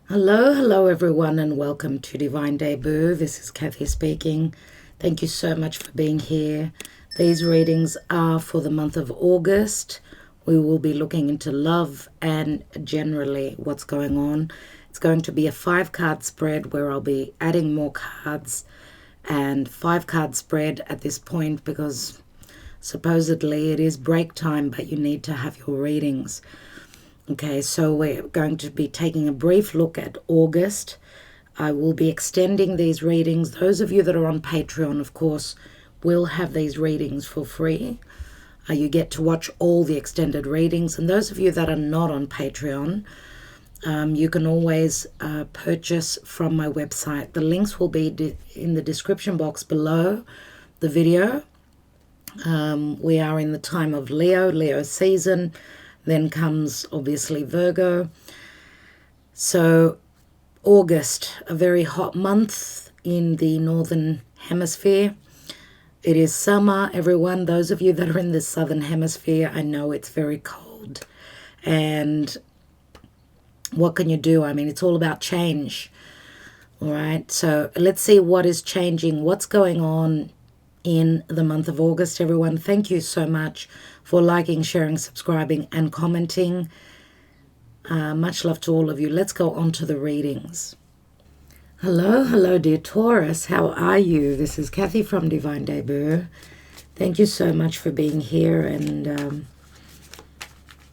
Hello everyone, and welcome to Divine Debut. This is Kathy speaking. Thank you so much for being here. These readings are for the month of August. We will be looking into love and generally what's going on. It's going to be a 5-card spread where I'll be adding more cards, and 5-card spread at this point because supposedly it is break time, but you need to have your readings. Okay, so we're going to be taking a brief look at August. I will be extending these readings. Those of you that are on Patreon, of course, will have these readings for free. You get to watch all the extended readings. And those of you that are not on Patreon, you can always purchase from my website. The links will be in the description box below the video. We are in the time of Leo season. Then comes obviously Virgo. So August, a very hot month in the northern hemisphere. It is summer, everyone. Those of you that are in the southern hemisphere, I know it's very cold. And what can you do? I mean, it's all about change. All right. So let's see what is changing, what's going on in the month of August, everyone. Thank you so much for liking, sharing, subscribing, and commenting. Much love to all of you. Let's go on to the readings. Hello, dear Taurus. How are you? This is Kathy from Divine Debut. Thank you so much for being here, and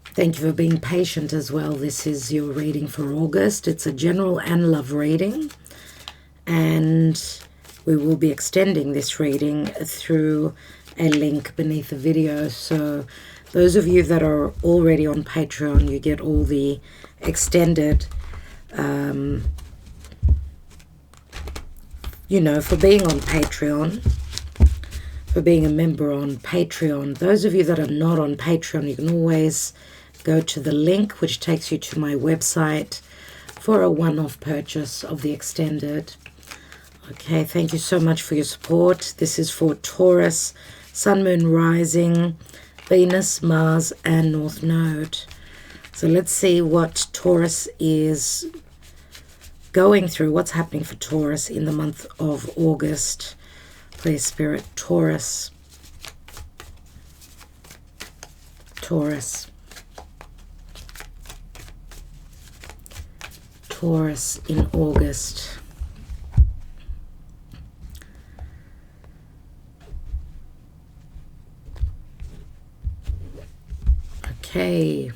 thank you for being patient as well. This is your reading for August. It's a general and love reading, and we will be extending this reading through a link beneath the video. So those of you that are already on Patreon, you get all the extended, for being on Patreon, for being a member on Patreon. Those of you that are not on Patreon, you can always go to the link which takes you to my website for a one-off purchase of the extended. Okay, thank you so much for your support. This is for Taurus, Sun, Moon, Rising, Venus, Mars, and North Node. So let's see what Taurus is going through, what's happening for Taurus in the month of August. Please, Spirit, Taurus. Taurus. Taurus in August. Okay,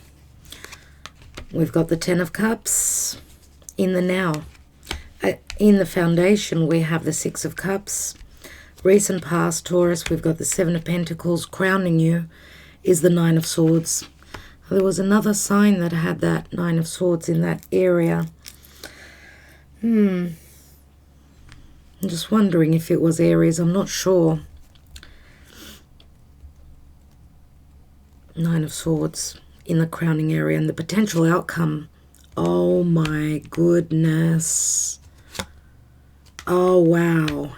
we've got the 10 of Cups in the now. In the foundation, we have the 6 of Cups. Recent past, Taurus, we've got the 7 of Pentacles. Crowning you is the 9 of Swords. There was another sign that had that 9 of Swords in that area. I'm just wondering if it was Aries. I'm not sure. 9 of Swords in the crowning area, and the potential outcome. Oh my goodness. Oh wow.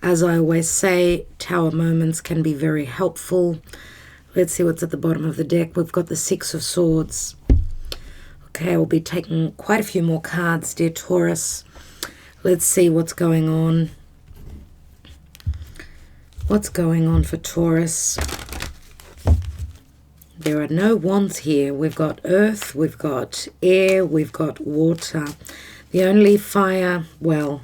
As I always say, Tower moments can be very helpful. Let's see what's at the bottom of the deck. We've got the 6 of Swords. Okay, we'll be taking quite a few more cards, dear Taurus. Let's see what's going on. What's going on for Taurus? There are no wands here. We've got earth, we've got air, we've got water. The only fire, well,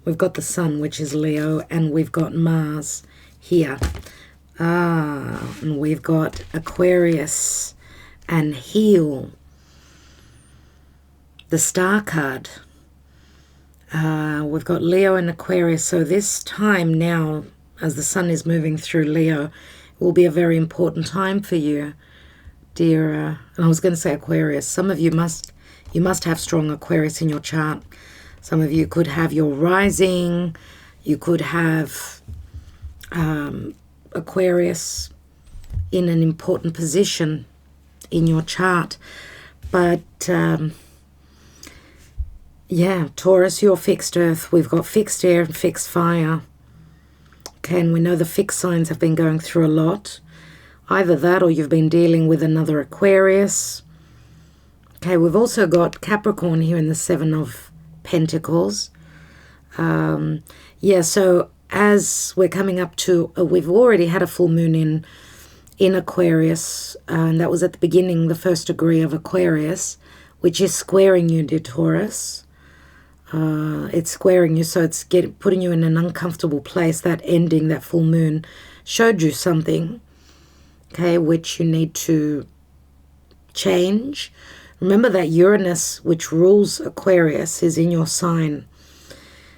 we've got the sun, which is Leo, and we've got Mars here. And we've got Aquarius and Heal. The Star card. We've got Leo and Aquarius. So this time now, as the sun is moving through Leo, will be a very important time for you, dear. And I was going to say Aquarius. Some of you must have strong Aquarius in your chart. Some of you could have your rising. You could have Aquarius in an important position in your chart. But yeah, Taurus, you're fixed earth. We've got fixed air and fixed fire. Okay, and we know the fixed signs have been going through a lot. Either that or you've been dealing with another Aquarius. Okay, we've also got Capricorn here in the Seven of Pentacles. Yeah, so as we're coming up to, we've already had a full moon in Aquarius, and that was at the beginning, the first degree of Aquarius, which is squaring you, dear Taurus. It's squaring you, so it's putting you in an uncomfortable place. That ending, that full moon, showed you something, okay, which you need to change. Remember that Uranus, which rules Aquarius, is in your sign.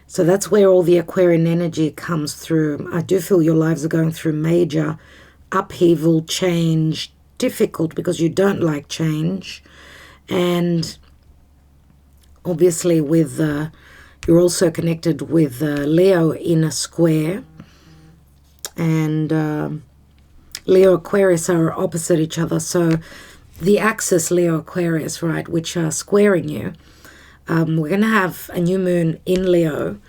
So that's where all the Aquarian energy comes through. I do feel your lives are going through major upheaval, change, difficult because you don't like change. And obviously with you're also connected with Leo in a square. And Leo Aquarius are opposite each other. So the axis Leo Aquarius, right, which are squaring you. We're going to have a new moon in Leo.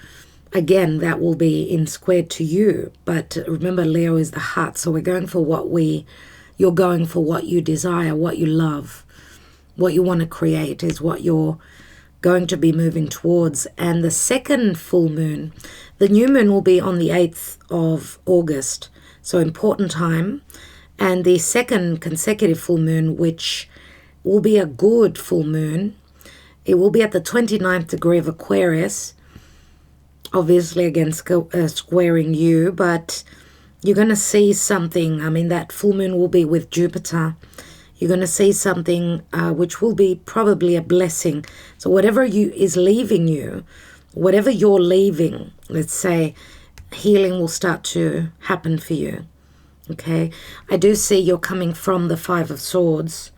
Again, that will be in square to you. But remember, Leo is the heart. So we're going for you're going for what you desire, what you love, what you want to create is what you're going to be moving towards. And the second full moon, the new moon will be on the 8th of August. So important time. And the second consecutive full moon, which will be a good full moon, it will be at the 29th degree of Aquarius, obviously again squaring you, but you're going to see something. I mean, that full moon will be with Jupiter. You're going to see something which will be probably a blessing. So whatever is leaving you, whatever you're leaving, let's say, healing will start to happen for you. Okay, I do see you're coming from the Five of Swords,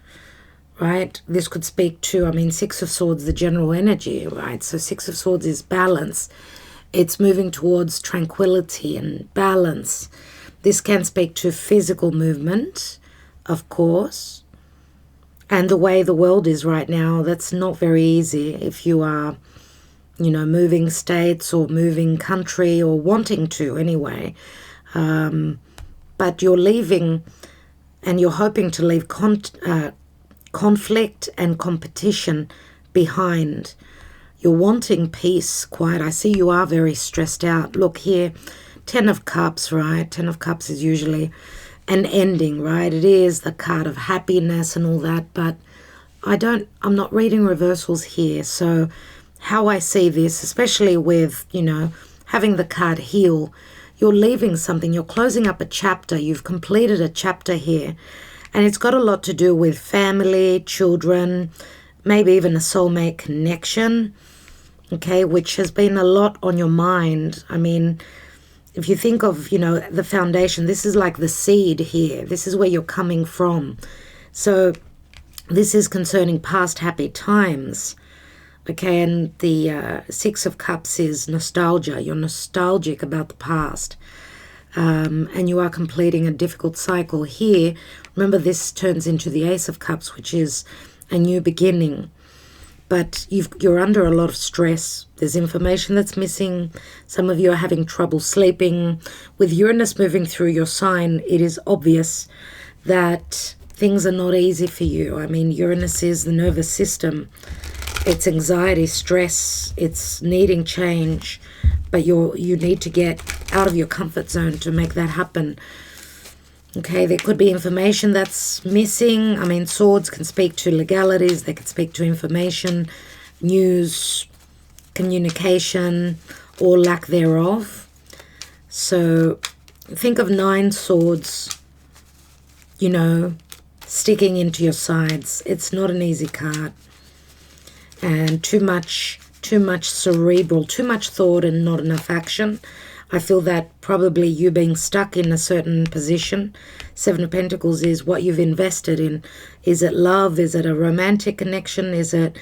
right? This could speak to, I mean, Six of Swords, the general energy, right? So Six of Swords is balance. It's moving towards tranquility and balance. This can speak to physical movement, of course. And the way the world is right now, that's not very easy if you are, moving states or moving country or wanting to anyway. But you're leaving and you're hoping to leave conflict and competition behind. You're wanting peace, quiet. I see you are very stressed out. Look here, 10 of Cups, right? 10 of Cups is usually an ending, right? It is the card of happiness and all that, but I'm not reading reversals here. So how I see this, especially with, having the card heal, you're leaving something, you're closing up a chapter, you've completed a chapter here, and it's got a lot to do with family, children, maybe even a soulmate connection, okay, which has been a lot on your mind. I mean, if you think of, the foundation, this is like the seed here. This is where you're coming from. So this is concerning past happy times. Okay, and the Six of Cups is nostalgia. You're nostalgic about the past. And you are completing a difficult cycle here. Remember, this turns into the Ace of Cups, which is a new beginning. But you're under a lot of stress. There's information that's missing. Some of you are having trouble sleeping. With Uranus moving through your sign, it is obvious that things are not easy for you. I mean, Uranus is the nervous system. It's anxiety, stress, it's needing change, but you need to get out of your comfort zone to make that happen. Okay, there could be information that's missing. I mean, swords can speak to legalities, they can speak to information, news, communication, or lack thereof. So think of 9 swords, sticking into your sides. It's not an easy card. And too much cerebral, too much thought and not enough action. I feel that probably you being stuck in a certain position. 7 of Pentacles is what you've invested in. Is it love? Is it a romantic connection? Is it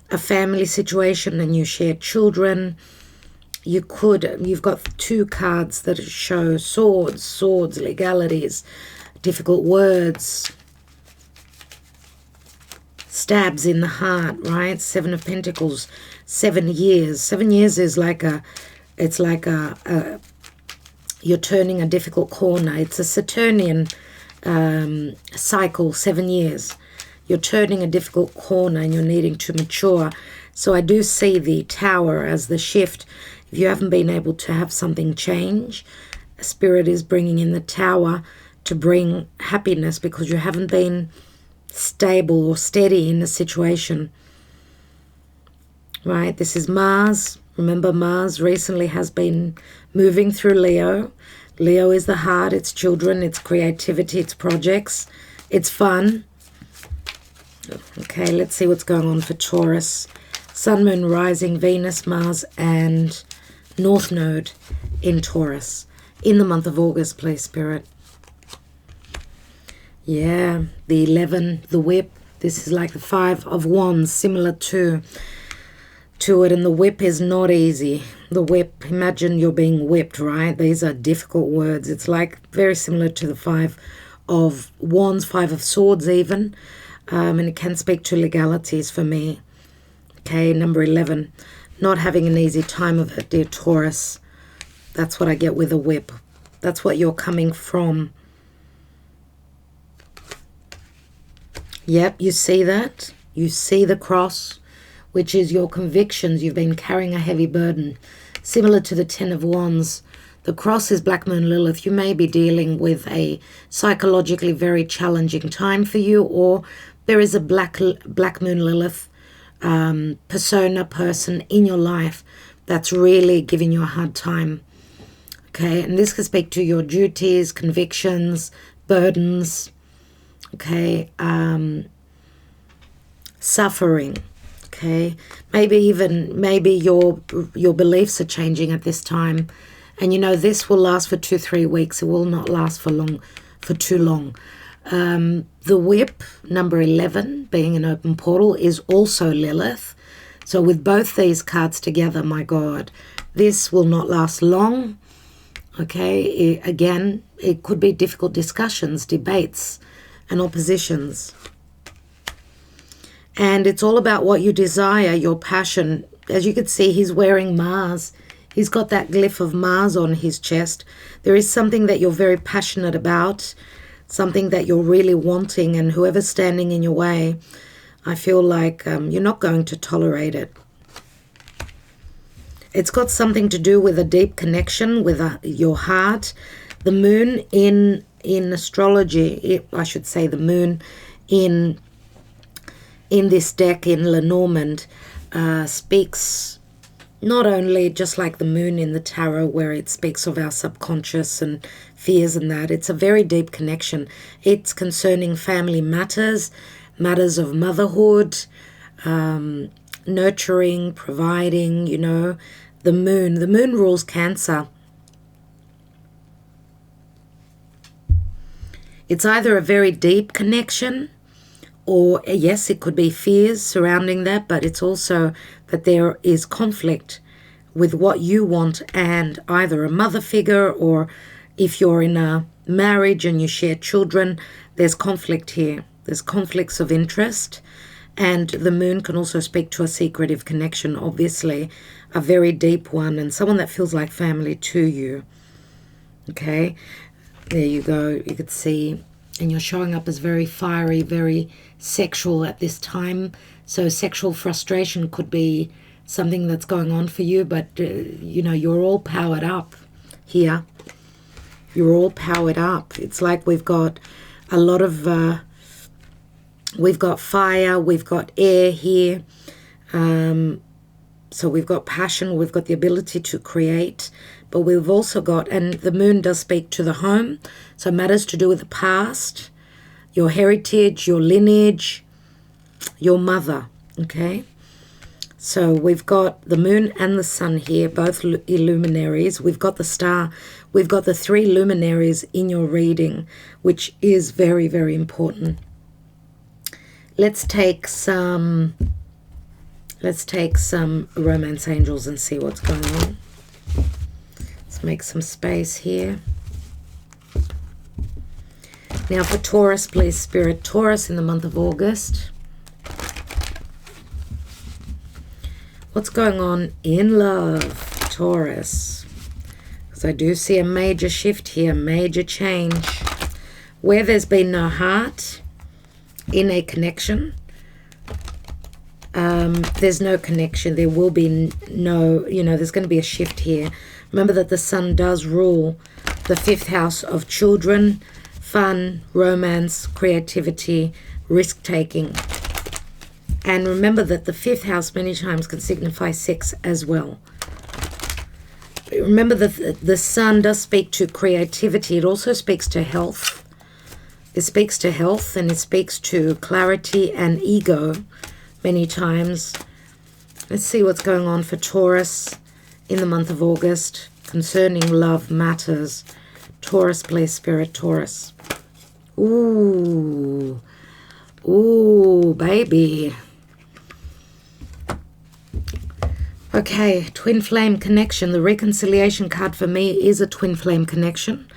a family situation and you share children? You've got 2 cards that show swords, legalities, difficult words, stabs in the heart, right? 7 of Pentacles, 7 years. 7 years is you're turning a difficult corner. It's a Saturnian cycle, 7 years. you're turning a difficult corner and you're needing to mature. So I do see the Tower as the shift. If you haven't been able to have something change, Spirit is bringing in the Tower to bring happiness because you haven't been stable or steady in a situation. Right? This is Mars. Remember, Mars recently has been moving through Leo. Leo is the heart, it's children, it's creativity, it's projects, it's fun. Okay, let's see what's going on for Taurus. Sun, Moon, Rising, Venus, Mars, and North Node in Taurus in the month of August, please, Spirit. Yeah, the 11, the whip. This is like the 5 of Wands, similar to it, and the whip is not easy. The whip, imagine you're being whipped, right? These are difficult words. It's like very similar to the 5 of Wands, 5 of Swords even, and it can speak to legalities for me. Okay, number 11, not having an easy time of it, dear Taurus. That's what I get with a whip. That's what you're coming from. Yep, you see that? You see the cross, which is your convictions. You've been carrying a heavy burden. Similar to the 10 of Wands, the cross is Black Moon Lilith. You may be dealing with a psychologically very challenging time for you, or there is a Black Moon Lilith person in your life that's really giving you a hard time. Okay, and this can speak to your duties, convictions, burdens, okay, suffering. Okay, maybe your beliefs are changing at this time, and you know this will last for 2-3 weeks. It will not last for too long. The whip, number 11, being an open portal, is also Lilith. So with both these cards together, my God, this will not last long. Okay, again, it could be difficult discussions, debates, and oppositions. And it's all about what you desire, your passion. As you can see, he's wearing Mars. He's got that glyph of Mars on his chest. There is something that you're very passionate about, something that you're really wanting, and whoever's standing in your way, I feel like you're not going to tolerate it. It's got something to do with a deep connection with your heart. The moon in astrology, I should say the moon in this deck in Lenormand speaks not only just like the moon in the tarot where it speaks of our subconscious and fears and that. It's a very deep connection. It's concerning family matters, matters of motherhood, nurturing, providing, you know. The moon rules Cancer. It's either a very deep connection, or yes, it could be fears surrounding that, but it's also that there is conflict with what you want and either a mother figure, or if you're in a marriage and you share children, there's conflict here. There's conflicts of interest, and the moon can also speak to a secretive connection, obviously, a very deep one, and someone that feels like family to you. Okay, there you go. You could see, and you're showing up as very fiery, very sexual at this time. So sexual frustration could be something that's going on for you, but you know, you're all powered up here. You're all powered up. It's like we've got a lot of we've got fire, we've got air here, so we've got passion, we've got the ability to create, but we've also got, and the moon does speak to the home, so matters to do with the past, your heritage, your lineage, your mother. Okay, so we've got the moon and the sun here, both illuminaries. We've got the star, we've got the 3 luminaries in your reading, which is very, very important. Let's take some romance angels and see what's going on. Let's make some space here. Now for Taurus, please, Spirit. Taurus in the month of August. What's going on in love, Taurus? Because I do see a major shift here, major change. Where there's been no heart, in a connection. There's no connection. There will be no, there's going to be a shift here. Remember that the sun does rule the 5th house of children, fun, romance, creativity, risk-taking. And remember that the 5th house many times can signify sex as well. Remember that the sun does speak to creativity. It also speaks to health. It speaks to health, and it speaks to clarity and ego many times. Let's see what's going on for Taurus in the month of August concerning love matters. Taurus, please, Spirit, Taurus. Ooh, baby. Okay, twin flame connection. The reconciliation card for me is a twin flame connection.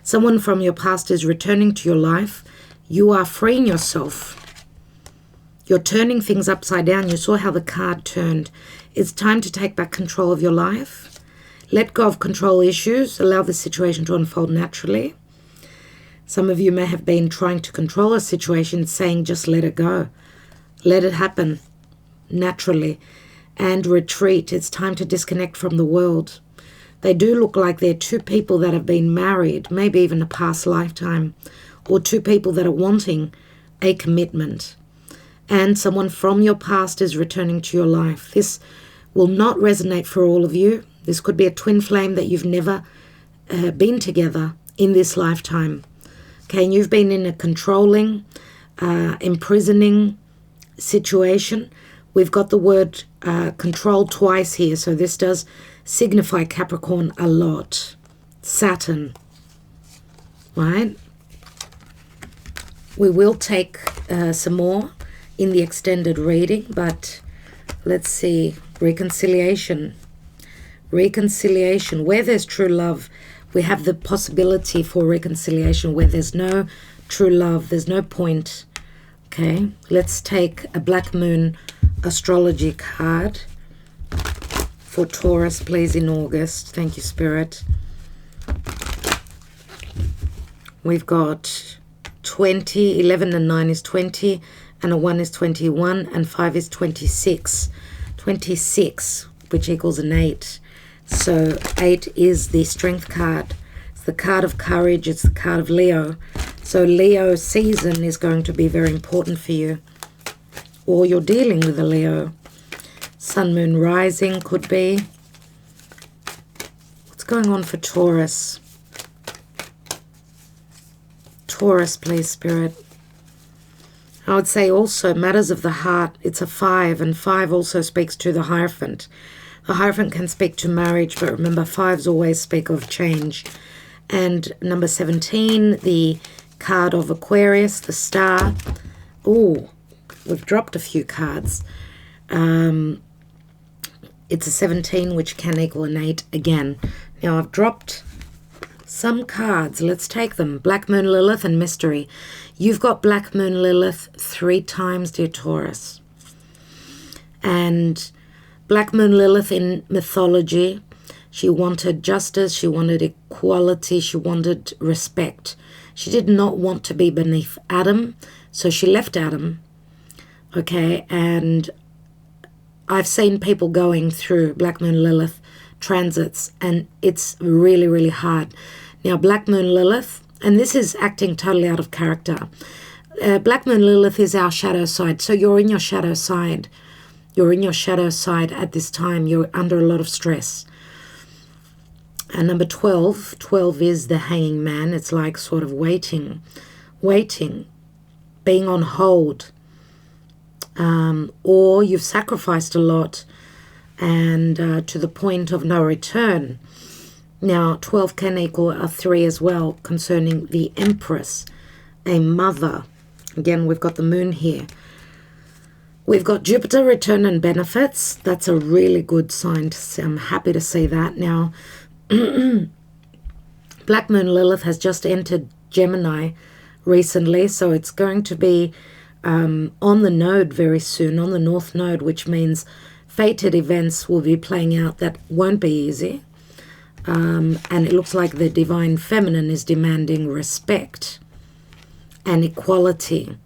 Someone from your past is returning to your life. You are freeing yourself. You're turning things upside down. You saw how the card turned. It's time to take back control of your life. Let go of control issues. Allow the situation to unfold naturally. Some of you may have been trying to control a situation, saying just let it go. Let it happen naturally. And retreat. It's time to disconnect from the world. They do look like they're two people that have been married, maybe even a past lifetime, or two people that are wanting a commitment. And someone from your past is returning to your life. This will not resonate for all of you. This could be a twin flame that you've never been together in this lifetime. Okay, and you've been in a controlling, imprisoning situation. We've got the word control twice here, so this does signify Capricorn a lot. Saturn, right? We will take some more in the extended reading, but let's see. Reconciliation. Reconciliation. Where there's true love, we have the possibility for reconciliation. Where there's no true love, there's no point. Okay, let's take a Black Moon astrology card for Taurus, please, in August. Thank you, Spirit. We've got 20, 11 and 9 is 20, and a 1 is 21, and 5 is 26. 26, which equals an 8. So 8 is the Strength card. It's the card of courage. It's the card of Leo. So Leo season is going to be very important for you. Or you're dealing with a Leo. Sun, Moon, Rising could be. What's going on for Taurus? Taurus, please, Spirit. I would say also matters of the heart. It's a 5, and 5 also speaks to the Hierophant. The Hierophant can speak to marriage, but remember, 5s always speak of change. And number 17, the card of Aquarius, the Star. Oh, we've dropped a few cards. It's a 17, which can equal an 8 again. Now, I've dropped some cards. Let's take them. Black Moon, Lilith, and Mystery. You've got Black Moon, Lilith 3 times, dear Taurus. And Black Moon, Lilith in mythology, she wanted justice, she wanted equality, she wanted respect. She did not want to be beneath Adam, so she left Adam. Okay, and I've seen people going through Black Moon Lilith transits, and it's really, really hard. Now, Black Moon Lilith, and this is acting totally out of character. Black Moon Lilith is our shadow side, so you're in your shadow side. You're in your shadow side at this time. You're under a lot of stress. And number 12, 12 is the hanging man. It's like sort of waiting, being on hold. Or you've sacrificed a lot and to the point of no return. Now, 12 can equal a 3 as well concerning the Empress, a mother. Again, we've got the moon here. We've got Jupiter, return and benefits. That's a really good sign to see. I'm happy to see that. Now, Black Moon Lilith has just entered Gemini recently, so it's going to be on the node very soon, on the North Node, which means fated events will be playing out that won't be easy. And it looks like the Divine Feminine is demanding respect and equality.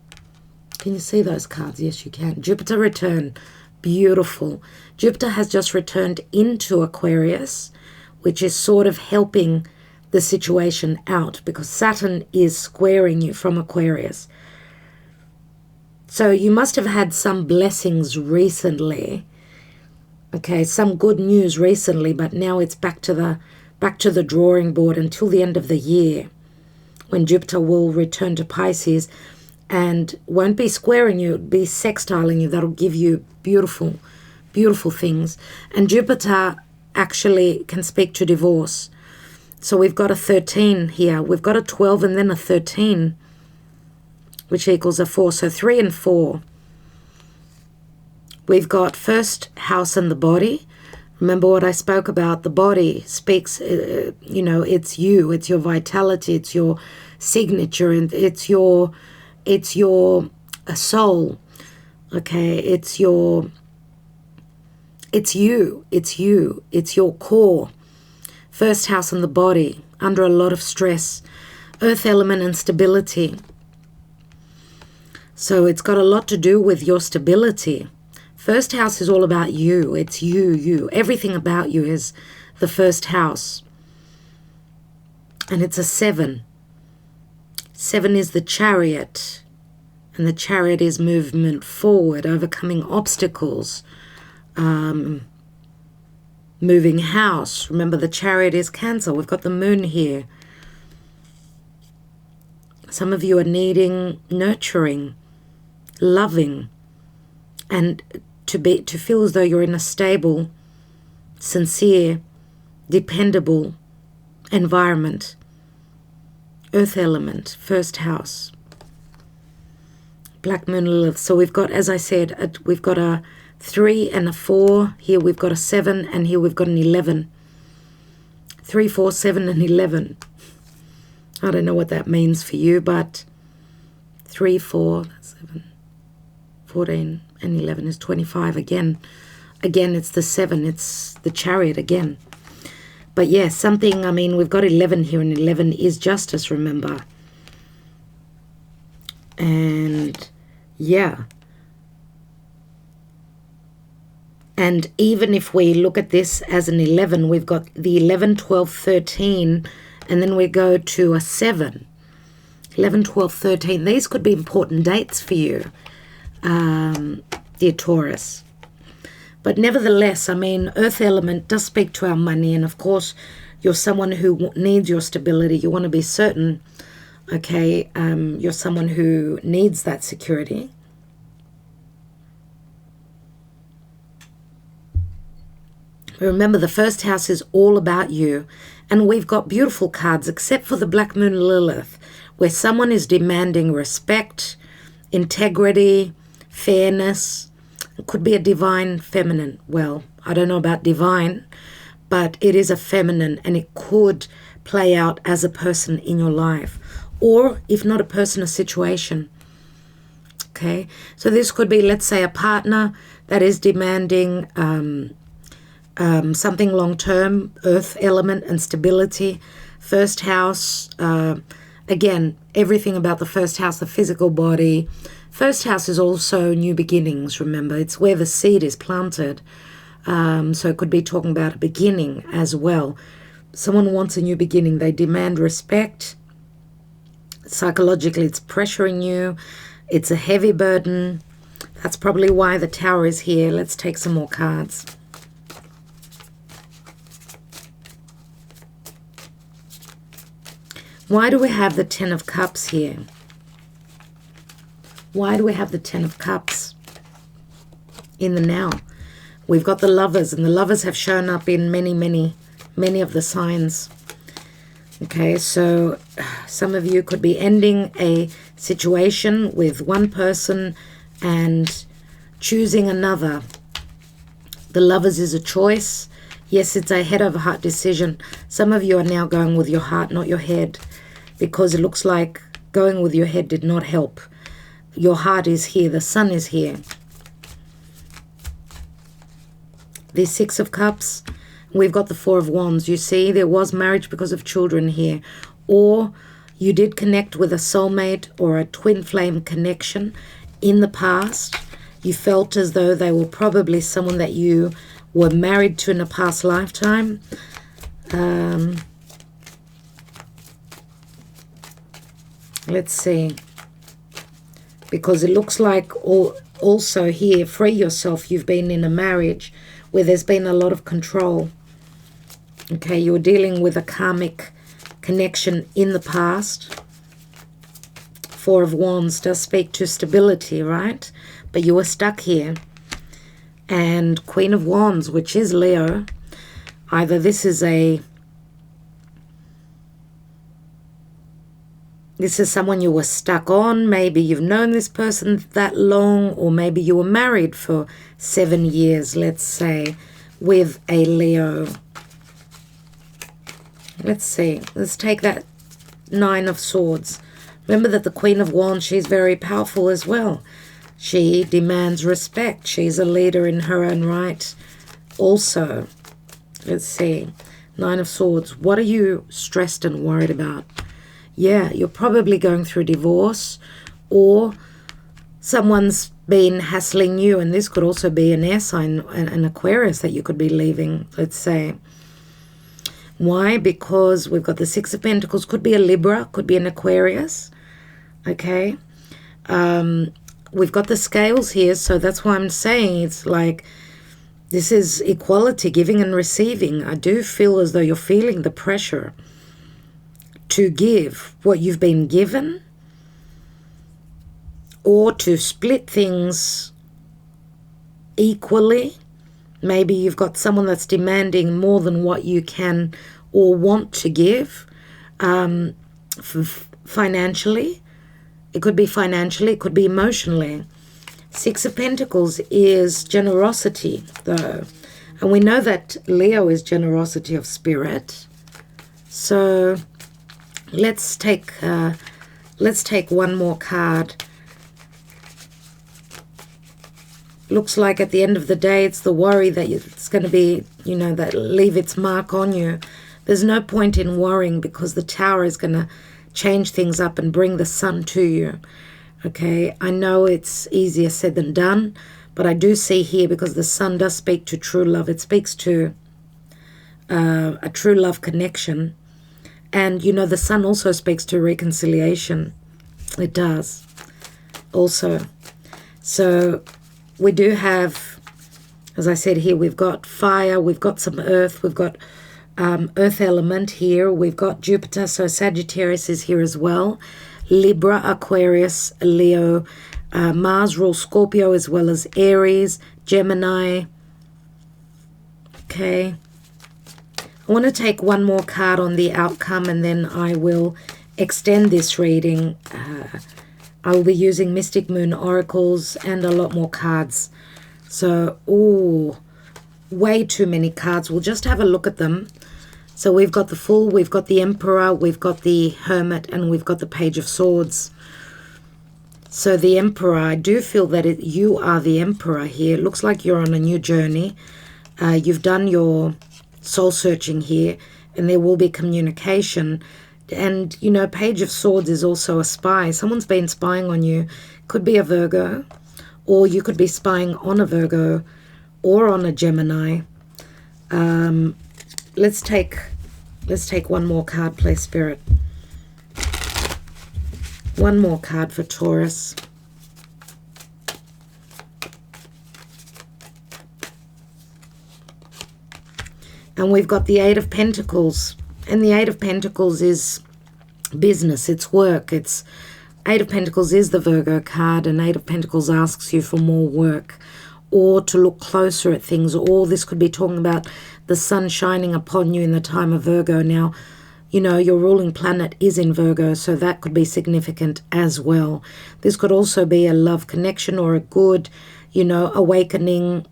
Can you see those cards? Yes, you can. Jupiter return. Beautiful. Jupiter has just returned into Aquarius, which is sort of helping the situation out because Saturn is squaring you from Aquarius. So you must have had some blessings recently. Okay, some good news recently, but now it's back to the drawing board until the end of the year when Jupiter will return to Pisces and won't be squaring you, it'll be sextiling you. That'll give you beautiful, beautiful things. And Jupiter actually can speak to divorce. So we've got a 13 here. We've got a 12 and then a 13, which equals a 4. So 3 and 4. We've got first house and the body. Remember what I spoke about. The body speaks, it's you. It's your vitality. It's your signature. And it's your soul. Okay, it's you. It's you. It's your core. First house and the body, under a lot of stress. Earth element and stability. So it's got a lot to do with your stability. First house is all about you. It's you. Everything about you is the first house. And it's a 7. 7 is the Chariot. And the Chariot is movement forward, overcoming obstacles. Moving house. Remember, the Chariot is Cancer. We've got the moon here. Some of you are needing nurturing, loving, and to feel as though you're in a stable, sincere, dependable environment. Earth element, first house. Black moon Lilith. So we've got, as I said, we've got a 3 and a 4. Here we've got a 7 and here we've got an 11. 3, 4, 7 and 11. I don't know what that means for you, but 3, 4, 7, 14 and 11 is 25 again. Again, it's the 7. It's the Chariot again. But yes, something, we've got 11 here and 11 is justice, remember. And yeah. And even if we look at this as an 11, we've got the 11, 12, 13, and then we go to a 7. 11, 12, 13. These could be important dates for you, dear Taurus. But nevertheless, Earth element does speak to our money. And of course, you're someone who needs your stability. You want to be certain, okay, you're someone who needs that security. Remember, the first house is all about you. And we've got beautiful cards, except for the Black Moon Lilith, where someone is demanding respect, integrity, fairness. It could be a divine feminine. Well, I don't know about divine, but it is a feminine, and it could play out as a person in your life. Or, if not a person, a situation. Okay? So this could be, let's say, a partner that is demanding something long-term, earth element and stability. First house, again, everything about the first house, the physical body. First house is also new beginnings, remember. It's where the seed is planted. So it could be talking about a beginning as well. Someone wants a new beginning. They demand respect. Psychologically, it's pressuring you. It's a heavy burden. That's probably why the Tower is here. Let's take some more cards. Why do we have the 10 of Cups here? Why do we have the 10 of Cups in the now? We've got the Lovers, and the Lovers have shown up in many of the signs. Okay, so some of you could be ending a situation with one person and choosing another. The Lovers is a choice. Yes, it's a head over heart decision. Some of you are now going with your heart, not your head, because it looks like going with your head did not help. Your heart is here. The Sun is here. The 6 of Cups. We've got the 4 of Wands. You see, there was marriage because of children here. Or you did connect with a soulmate or a twin flame connection. in the past. You felt as though they were probably someone that you were married to in a past lifetime. Let's see. Because it looks like also here, free yourself. You've been in a marriage where there's been a lot of control. Okay, you're dealing with a karmic connection in the past. Four of Wands does speak to stability, right? But you were stuck here. And Queen of Wands, which is Leo. Either this is someone you were stuck on. Maybe you've known this person that long, or maybe you were married for 7 years, let's say, with a Leo. Let's see. Let's take that Nine of Swords. Remember that the Queen of Wands, she's very powerful as well. She demands respect. She's a leader in her own right also. Let's see. Nine of Swords. What are you stressed and worried about? Yeah, you're probably going through divorce, or someone's been hassling you, and this could also be an air sign, an Aquarius that you could be leaving, let's say. Why? Because we've got the Six of Pentacles. Could be a Libra, could be an Aquarius. Okay. We've got the scales here, so that's why I'm saying it's like this is equality, giving and receiving. I do feel as though you're feeling the pressure to give what you've been given, or to split things equally. Maybe you've got someone that's demanding more than what you can or want to give financially. It could be financially, it could be emotionally. Six of Pentacles is generosity, though. And we know that Leo is generosity of spirit. So let's take one more card. Looks like at the end of the day, it's the worry that it's going to be, you know, that leave its mark on you. There's no point in worrying, because the Tower is going to change things up and bring the Sun to you. Okay, I know it's easier said than done, but I do see here, because the Sun does speak to true love. It speaks to a true love connection. And, you know, the Sun also speaks to reconciliation. It does also. So we do have, as I said here, we've got fire, we've got some earth, we've got earth element here, we've got Jupiter, so Sagittarius is here as well. Libra, Aquarius, Leo, Mars rules Scorpio as well as Aries, Gemini. Okay. I want to take one more card on the outcome, and then I will extend this reading. I will be using Mystic Moon Oracles and a lot more cards. So, ooh, way too many cards. We'll just have a look at them. So we've got the Fool, we've got the Emperor, we've got the Hermit, and we've got the Page of Swords. So the Emperor, I do feel that you are the Emperor here. It looks like you're on a new journey. You've done your soul searching here, and there will be communication. And, you know, Page of Swords is also a spy. Someone's been spying on you. Could be a Virgo, or you could be spying on a Virgo or on a Gemini. Let's take one more card, please, Spirit. One more card for Taurus. And we've got the Eight of Pentacles. And the Eight of Pentacles is business, it's work. It's Eight of Pentacles is the Virgo card, and Eight of Pentacles asks you for more work, or to look closer at things. Or this could be talking about the sun shining upon you in the time of Virgo. Now, you know, your ruling planet is in Virgo, so that could be significant as well. This could also be a love connection, or a good, you know, awakening,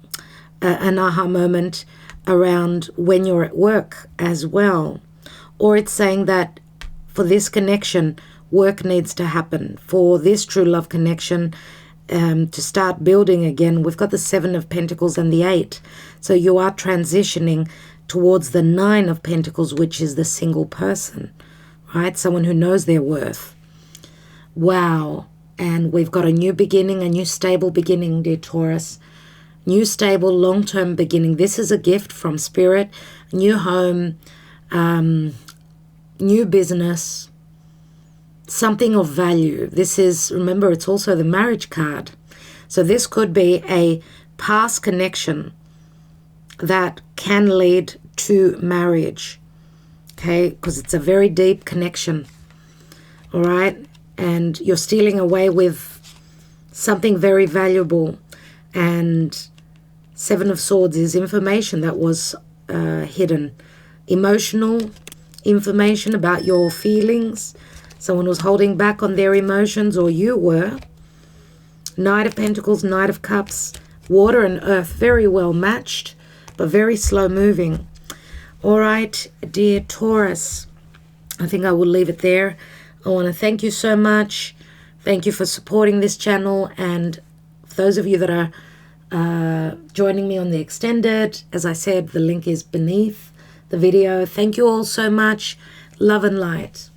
an aha moment around when you're at work as well. Or it's saying that for this connection, work needs to happen. For this true love connection to start building again, we've got the Seven of Pentacles and the Eight. So you are transitioning towards the Nine of Pentacles, which is the single person, right? Someone who knows their worth. Wow. And we've got a new beginning, a new stable beginning, dear Taurus. New stable, long-term beginning. This is a gift from Spirit. New home, new business, something of value. This is, remember, it's also the marriage card. So this could be a past connection that can lead to marriage. Okay, because it's a very deep connection. All right, and you're stealing away with something very valuable. And Seven of Swords is information that was hidden. Emotional information about your feelings. Someone was holding back on their emotions, or you were. Knight of Pentacles, Knight of Cups, water and earth, very well matched, but very slow moving. All right, dear Taurus, I think I will leave it there. I want to thank you so much. Thank you for supporting this channel. And for those of you that are joining me on the extended, as I said, the link is beneath the video. Thank you all so much. Love and light.